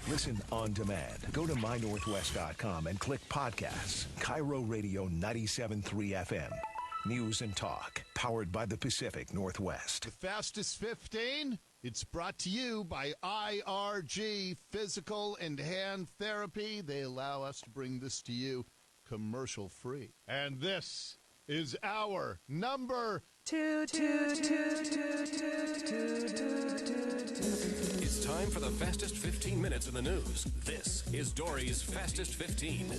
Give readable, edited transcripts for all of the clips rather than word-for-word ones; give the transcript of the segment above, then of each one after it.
Listen on demand. Go to mynorthwest.com and click podcasts. KIRO Radio 97.3 FM. News and talk. Powered by the Pacific Northwest. The Fastest 15, it's brought to you by IRG Physical and Hand Therapy. They allow us to bring this to you commercial free. And this is our number It's time for the fastest 15 minutes in the news. This is Dori's Fastest 15.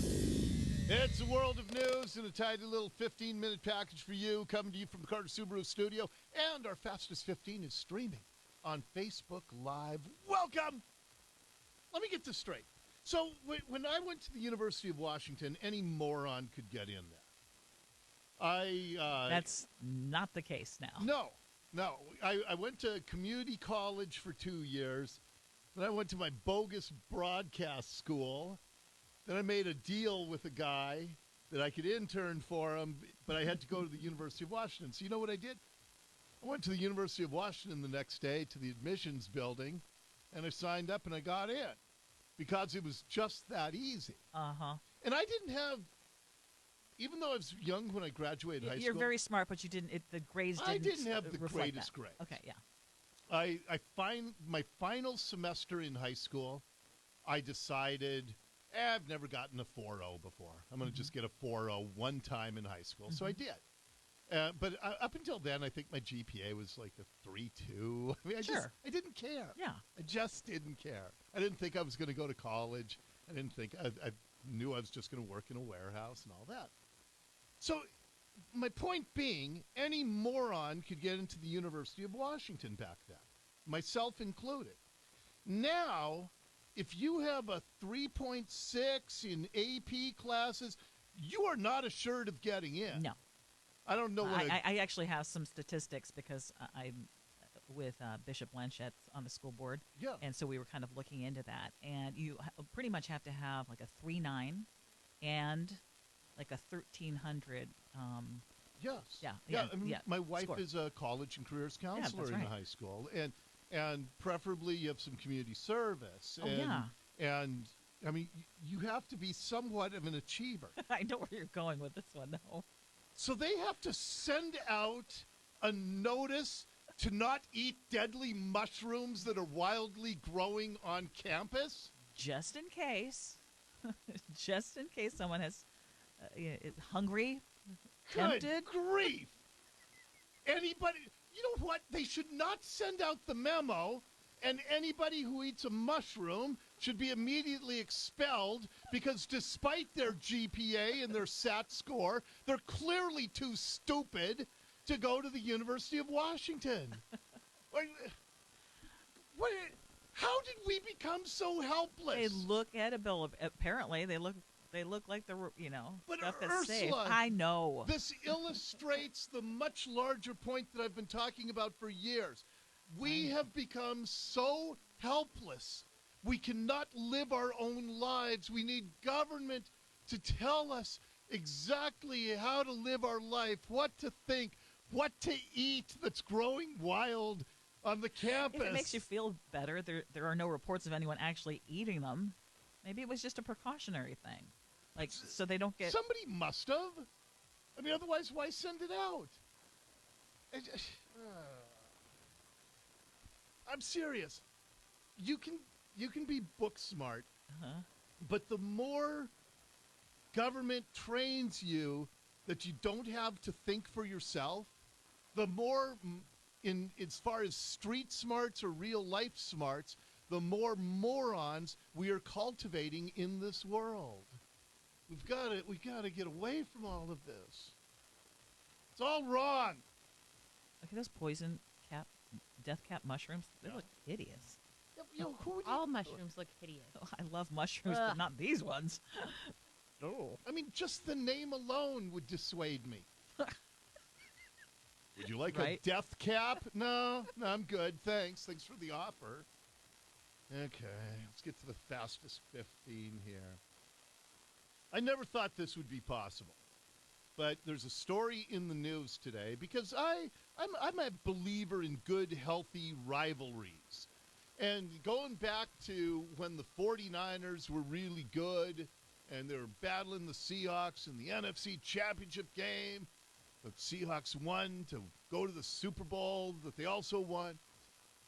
It's a world of news and a tidy little 15-minute package for you, coming to you from the Carter Subaru studio. And our Fastest 15 is streaming on Facebook Live. Welcome! Let me get this straight. So when I went to the University of Washington, any moron could get in there. That's not the case now. No. I went to community college for 2 years. Then I went to my bogus broadcast school. Then I made a deal with a guy that I could intern for him, but I had to go to the University of Washington. So you know what I did? I went to the University of Washington the next day to the admissions building, and I signed up and I got in because it was just that easy. Uh-huh. And I didn't have, even though I was young when I graduated high school. You're very smart, but you didn't. The grades didn't. I didn't have the reflect greatest that. grades. Okay, yeah. I find my final semester in high school, I decided, I've never gotten a 4.0 before. I'm going to just get a 4.0 one time in high school. So I did. But up until then, I think my GPA was like a 3.2. I mean, I didn't care. Yeah. I just didn't care. I didn't think I was going to go to college. I didn't think, I knew I was just going to work in a warehouse and all that. So my point being, any moron could get into the University of Washington back then, myself included. Now, if you have a 3.6 in AP classes, you are not assured of getting in. No. I don't know what I actually have some statistics because I'm with Bishop Blanchett on the school board. Yeah. And so we were kind of looking into that. And you pretty much have to have like a 3.9 and like a 1,300. Yes. Yeah. I mean, my wife score. is a college and careers counselor in right. high school. And preferably you have some community service. Oh, yeah. And, I mean, you have to be somewhat of an achiever. I know where you're going with this one, though. So they have to send out a notice to not eat deadly mushrooms that are wildly growing on campus? Just in case. Just in case someone is hungry, tempted. Good grief! Anybody, you know what? They should not send out the memo, and anybody who eats a mushroom should be immediately expelled because despite their GPA and their SAT score, they're clearly too stupid to go to the University of Washington. How did we become so helpless? They look at a bill. Apparently, they look like they're, But stuff is Ursula, safe. I know. This illustrates the much larger point that I've been talking about for years. We have become so helpless. We cannot live our own lives. We need government to tell us exactly how to live our life, what to think, what to eat that's growing wild on the campus. If it makes you feel better, there are no reports of anyone actually eating them. Maybe it was just a precautionary thing. Like, so they don't get... Somebody must have. I mean, otherwise, why send it out? I'm serious. You can be book smart, but the more government trains you that you don't have to think for yourself, the more, as far as street smarts or real life smarts, the more morons we are cultivating in this world. We've got to get away from all of this. It's all wrong. Okay, those death cap mushrooms, they look hideous. All mushrooms look hideous. Oh, I love mushrooms, but not these ones. Oh. I mean, just the name alone would dissuade me. Would you like a death cap? No, I'm good. Thanks for the offer. Okay, let's get to the fastest 15 here. I never thought this would be possible, but there's a story in the news today because I'm a believer in good, healthy rivalries. And going back to when the 49ers were really good and they were battling the Seahawks in the NFC Championship game, the Seahawks won to go to the Super Bowl that they also won.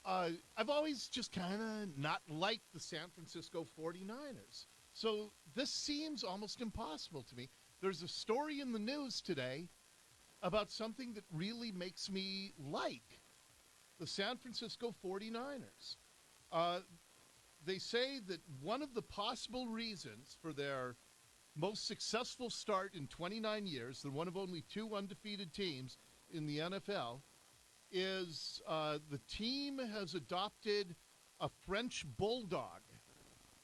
I've always just kind of not liked the San Francisco 49ers. So this seems almost impossible to me. There's a story in the news today about something that really makes me like the San Francisco 49ers. They say that one of the possible reasons for their most successful start in 29 years, they're one of only 2 undefeated teams in the NFL, is the team has adopted a French bulldog.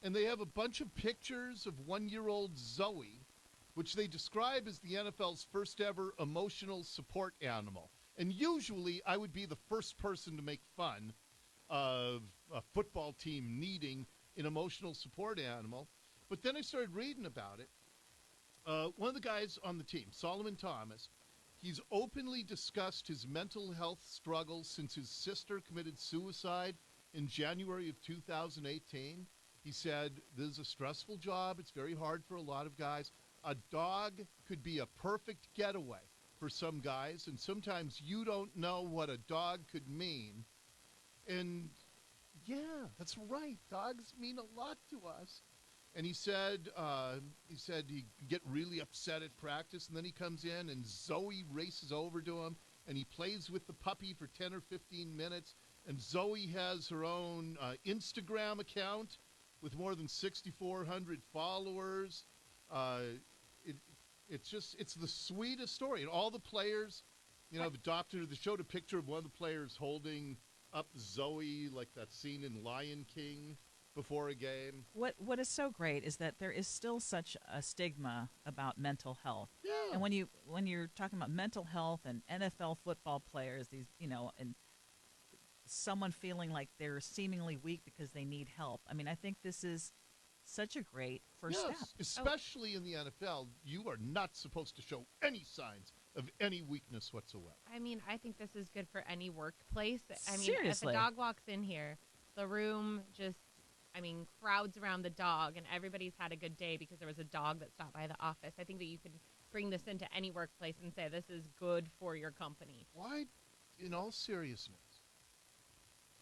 And they have a bunch of pictures of 1-year-old Zoe, which they describe as the NFL's first ever emotional support animal. And usually I would be the first person to make fun of a football team needing an emotional support animal. But then I started reading about it. One of the guys on the team, Solomon Thomas, he's openly discussed his mental health struggles since his sister committed suicide in January of 2018. He said, this is a stressful job. It's very hard for a lot of guys. A dog could be a perfect getaway for some guys, and sometimes you don't know what a dog could mean. And, yeah, that's right. Dogs mean a lot to us. And he said he'd get really upset at practice, and then he comes in, and Zoe races over to him, and he plays with the puppy for 10 or 15 minutes. And Zoe has her own Instagram account with more than 6,400 followers. It's the sweetest story. And all the players, have adopted her. They showed a picture of one of the players holding up Zoe, like that scene in Lion King before a game. What is so great is that there is still such a stigma about mental health. Yeah. And when you're talking about mental health and NFL football players, these and someone feeling like they're seemingly weak because they need help. I mean, I think this is such a great first step. Especially in the NFL, you are not supposed to show any signs of any weakness whatsoever. I mean, I think this is good for any workplace. I mean, Seriously. if a dog walks in here, the room just, crowds around the dog, and everybody's had a good day because there was a dog that stopped by the office. I think that you can bring this into any workplace and say this is good for your company. Why, in all seriousness,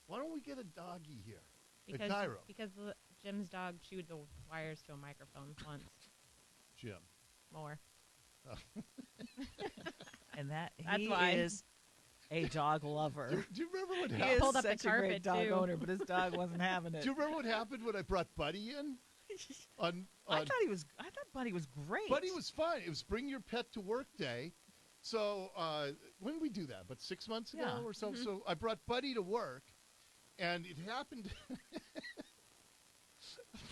why don't we get a doggy here at KIRO? Because Jim's dog chewed the wires to a microphone once. Jim. More. Oh. And that's That's why. Is a dog lover. Do you remember what He happened? is Pulled up the such a great carpet, dog too. owner, but his dog wasn't having it. Do you remember what happened when I brought Buddy in? I thought Buddy was great. Buddy was fine. It was Bring Your Pet to Work Day. So when did we do that? About 6 months ago or so? Mm-hmm. So I brought Buddy to work, and it happened.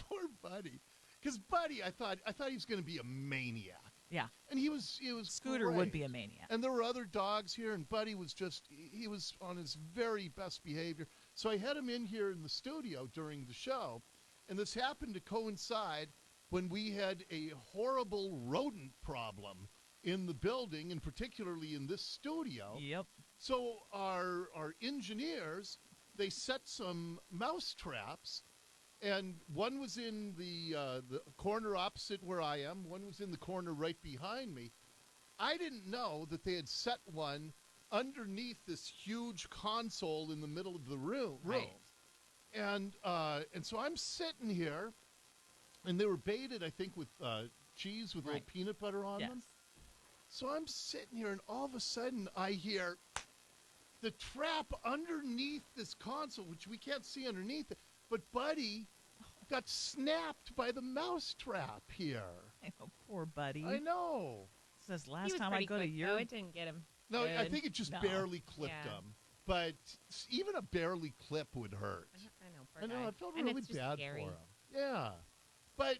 Poor Buddy, because Buddy, I thought he was going to be a maniac. Yeah. And he was Scooter great. would be a maniac. And there were other dogs here, and Buddy was he was on his very best behavior. So I had him in here in the studio during the show, and this happened to coincide when we had a horrible rodent problem in the building, and particularly in this studio. Yep. So our engineers, they set some mouse traps, and one was in the corner opposite where I am. One was in the corner right behind me. I didn't know that they had set one underneath this huge console in the middle of the room. Right. And so I'm sitting here, and they were baited, I think, with cheese with a little peanut butter on them. So I'm sitting here, and all of a sudden I hear the trap underneath this console, which we can't see underneath it. But Buddy got snapped by the mouse trap here. I know, poor Buddy. I know. Says He last was time I pretty go to quick, Europe. though. It didn't get him. No, I Good. think it just No. barely clipped Yeah. him. But even a barely clip would hurt. I know, poor I know. guy. I felt And really it's just bad scary. for him. Yeah. But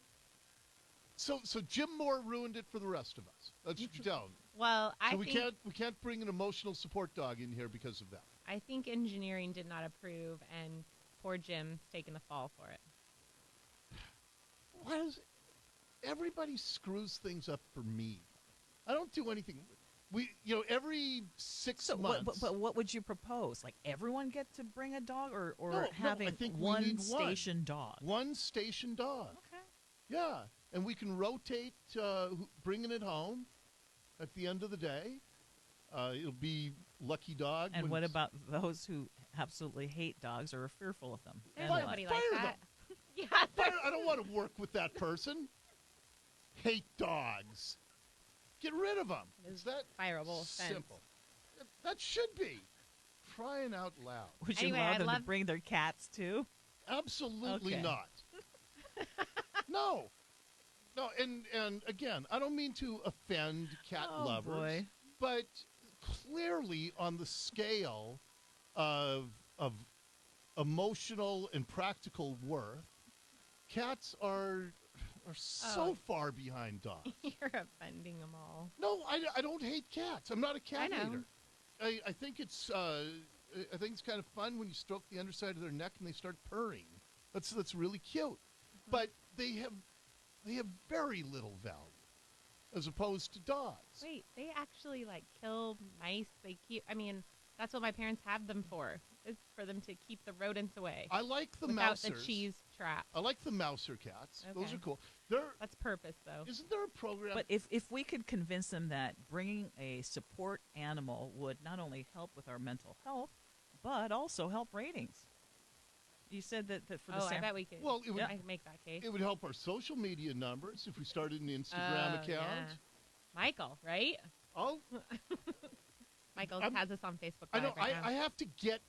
so Jim Moore ruined it for the rest of us. That's what you tell him. Well, So we can't bring an emotional support dog in here because of that. I think engineering did not approve, and poor Jim's taking the fall for it. Why does everybody screws things up for me? I don't do anything. every 6 So, months. but what would you propose? Like everyone get to bring a dog, or No, having I think we one need station dog? One station dog. Okay. Yeah, and we can rotate bringing it home at the end of the day. It'll be lucky dog. And when what it's- about those who absolutely hate dogs or are fearful of them? There's Then what? nobody Fire like that. them. Yeah. I don't want to work with that person. Hate dogs. Get rid of them. Is that fireable offense. simple? That should be. Crying out loud. Would you Anyway, allow I them to love- bring their cats too? Absolutely Okay. not. No. No, and again, I don't mean to offend cat Oh, lovers, boy. but clearly on the scale of emotional and practical worth, cats are so Oh. far behind dogs. You're offending them all. No, I don't hate cats. I'm not a cat I know. hater. I think it's kind of fun when you stroke the underside of their neck and they start purring. That's really cute. But they have very little value as opposed to dogs. Wait, they actually kill mice. They keep. I mean, that's what my parents have them for. It's for them to keep the rodents away. I like the without mousers. the cheese trap. I like the mouser cats. Those Okay. are cool. That's purpose, though. Isn't there a program? But if we could convince them that bringing a support animal would not only help with our mental health, but also help ratings. You said that for the I bet we could. Well, it would- I could make that case. it would help our social media numbers if we started an Instagram Oh, account. yeah. Michael, right? Oh, Michael I'm- has us on Facebook I Live know. right now. I have to get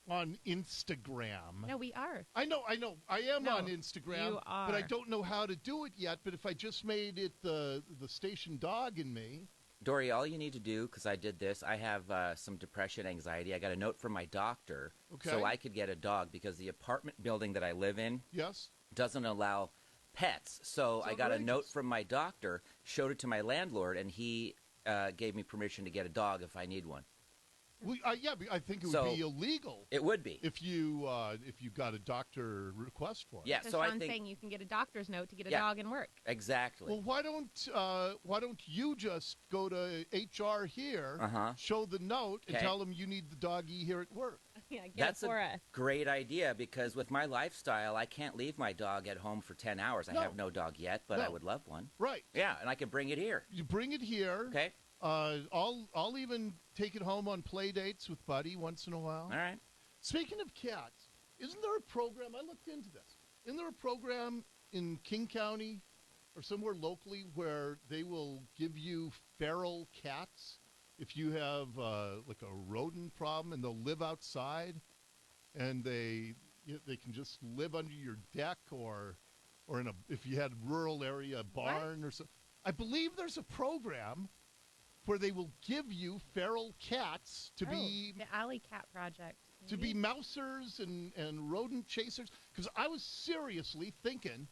on Instagram. No, we are. I know. I am No, on Instagram, you but I are. don't know how to do it yet. But if I just made it the station dog in me, Dori, all you need to do, because I did this, I have some depression, anxiety. I got a note from my doctor Okay. so I could get a dog because the apartment building that I live in yes. doesn't allow pets. So It's I got a note outrageous. from my doctor, showed it to my landlord, and he gave me permission to get a dog if I need one. I think it would So- be illegal It would be. if you got a doctor request for it. Yeah, Because so I Sean's think saying you can get a doctor's note to get a Yeah. dog and work. exactly. Well, why don't you just go to HR here, Uh-huh. show the note, and Okay. tell them you need the doggy here at work? Yeah, get That's it for a us. great idea because with my lifestyle, I can't leave my dog at home for 10 hours. I No. have no dog yet, but I No. would love one. Right. Yeah, and I can bring it here. You bring it here. Okay? I'll even take it home on play dates with Buddy once in a while. All right. Speaking of cats, isn't there a program? I looked into this. Isn't there a program in King County or somewhere locally where they will give you feral cats if you have like a rodent problem, and they'll live outside, and they can just live under your deck or in if you had rural area barn or so. I believe there's a program where they will give you feral cats to be the Alley Cat Project. to be maybe? mousers and rodent chasers. Because I was seriously thinking,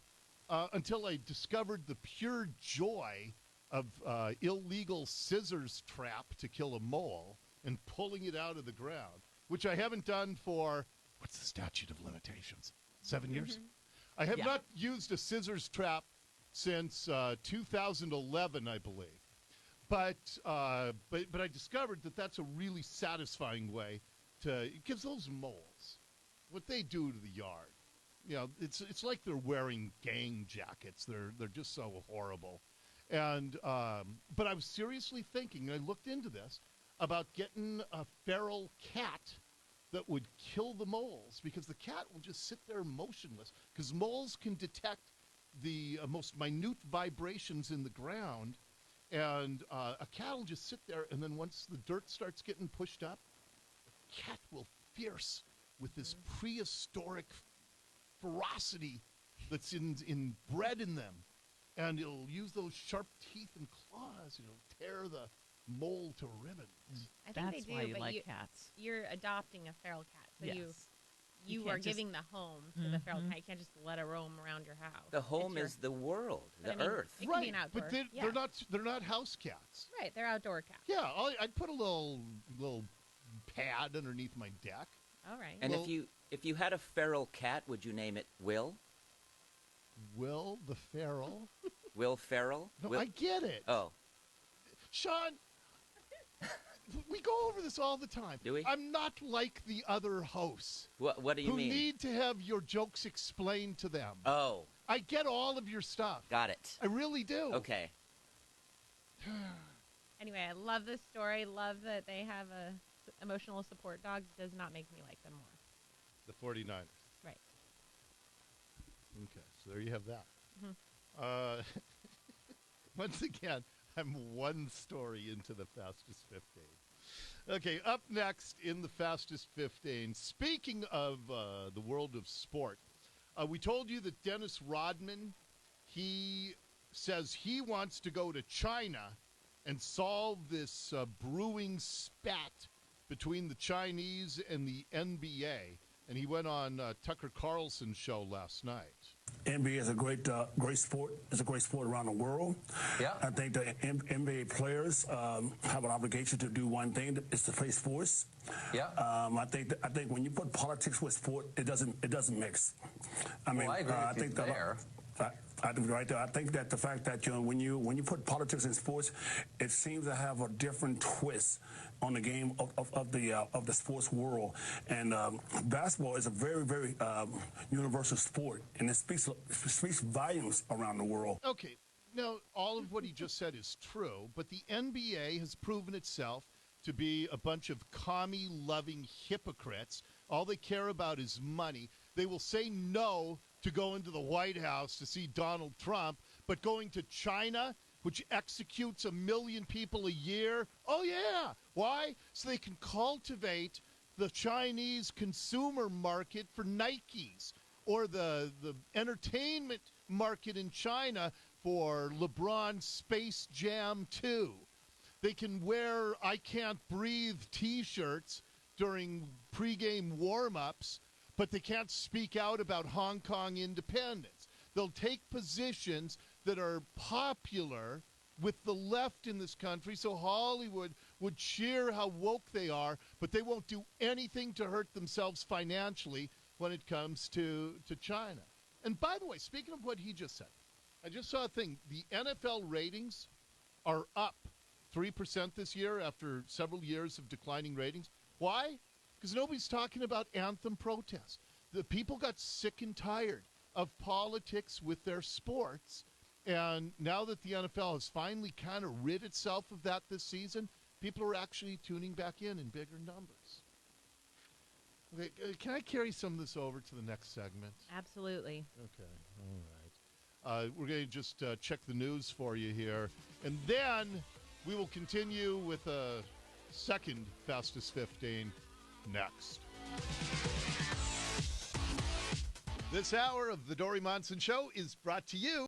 until I discovered the pure joy of illegal scissors trap to kill a mole and pulling it out of the ground, which I haven't done for, what's the statute of limitations? 7 years? I have Yeah. not used a scissors trap since 2011, I believe. But I discovered that that's a really satisfying way to, because those moles, what they do to the yard, it's like they're wearing gang jackets. They're just so horrible. And but I was seriously thinking, and I looked into this, about getting a feral cat that would kill the moles, because the cat will just sit there motionless, because moles can detect the most minute vibrations in the ground. And a cat will just sit there, and then once the dirt starts getting pushed up, the cat will fierce with this prehistoric ferocity that's inbred in them. And it'll use those sharp teeth and claws, tear the mole to ribbons. I think That's they do, why you but like cats. you're adopting a feral cat, so Yes. you can't are just- giving the home to the feral Mhm. cat. You can't just let it roam around your house. The home It's your- is the world, But the I mean, earth. It can be an outdoor. but yeah. they're not house cats. Right, they're outdoor cats. Yeah, I'd put a little pad underneath my deck. All right. And Well- if you had a feral cat, would you name it Will? Will the feral? Will Ferrell? No, Will- I get it. Oh, Sean, We go over this all the time. Do we? I'm not like the other hosts. What do you who mean? need to have your jokes explained to them. Oh, I get all of your stuff. got it. I really do. Okay. Anyway, I love this story. Love that they have a emotional support dog. Does not make me like them more. The 49ers. Right. Okay, so there you have that. Mm-hmm. Once again, I'm one story into the Fastest 15. Okay, up next in the Fastest 15, speaking of the world of sport, we told you that Dennis Rodman, he says he wants to go to China and solve this brewing spat between the Chinese and the NBA. And he went on Tucker Carlson's show last night. NBA is a great sport. It's a great sport around the world. Yeah. I think the NBA players have an obligation to do one thing: is to play sports. Yeah. I think when you put politics with sport, it doesn't mix. I mean, I agree with you think there. I think right there. I think that the fact that when you put politics in sports, it seems to have a different twist on the game of the sports world. And basketball is a very, very universal sport, and it speaks volumes around the world. Okay, now all of what he just said is true, but the NBA has proven itself to be a bunch of commie-loving hypocrites. All they care about is money. They will say no to go into the White House to see Donald Trump, but going to China, which executes 1 million people a year, oh yeah. Why? So they can cultivate the Chinese consumer market for Nikes, or the entertainment market in China for LeBron's Space Jam 2. They can wear I Can't Breathe T-shirts during pregame warm-ups, but they can't speak out about Hong Kong independence. They'll take positions that are popular with the left in this country, so Hollywood would cheer how woke they are, but they won't do anything to hurt themselves financially when it comes to China. And by the way, speaking of what he just said, I just saw a thing. The NFL ratings are up 3% this year after several years of declining ratings. Why? Because nobody's talking about anthem protests. The people got sick and tired of politics with their sports. And now that the NFL has finally kind of rid itself of that this season, people are actually tuning back in bigger numbers. Okay, can I carry some of this over to the next segment? Absolutely. Okay, all right. We're going to just check the news for you here. And then we will continue with a second Fastest 15 next. This hour of the Dori Monson Show is brought to you